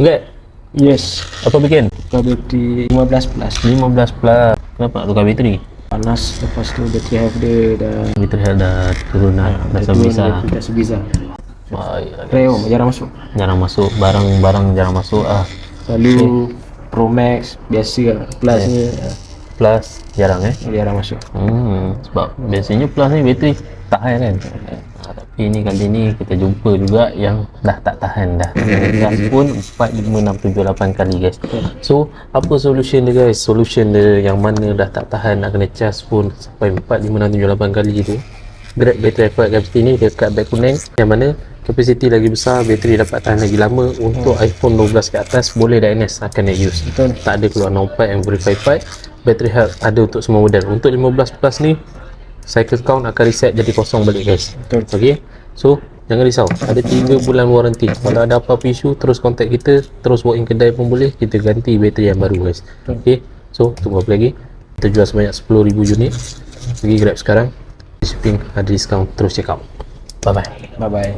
Enggak, Yes, apa bikin? bateri 15 plus 15 plus. Kenapa nak tukar bateri? panas, lepas tu bateri health dia dah Bateri dah turun dah, dah turun, sebisa. bateri dah sebisa. Baik lah, guys. Reo jarang masuk. Jarang masuk, barang-barang jarang masuk ah. Lalu Pro Max biasa lah. Plus ni Plus jarang jarang masuk. Sebab biasanya plus ni bateri tahan kan. Tapi ni kali ni kita jumpa juga yang dah tak tahan dah. Gas pun 4, 5, 6, 7, 8 kali guys. So apa solution dia guys? Solution dia yang mana dah tak tahan nak kena cas pun sampai 4, 5, 6, 7, 8 kali tu, Grab battery acquired capacity ni dekat beg kuning yang mana kapasiti lagi besar, bateri dapat tahan lagi lama. Untuk iPhone 12 ke atas boleh dah NS akan nak use. Betul. Tak ada keluar no pack and verify pack. Battery health ada untuk semua model. Untuk 15 plus ni cycle count akan reset jadi kosong balik guys. Betul. Okey. So jangan risau, ada 3 bulan warranty. Kalau ada apa-apa isu terus contact kita, terus walk in kedai pun boleh, kita ganti bateri yang baru guys. Okey. So tunggu apa lagi? Kita jual sebanyak 10,000 unit. Pergi Grab sekarang. Shipping ada diskaun, terus check out. Bye bye. Bye bye.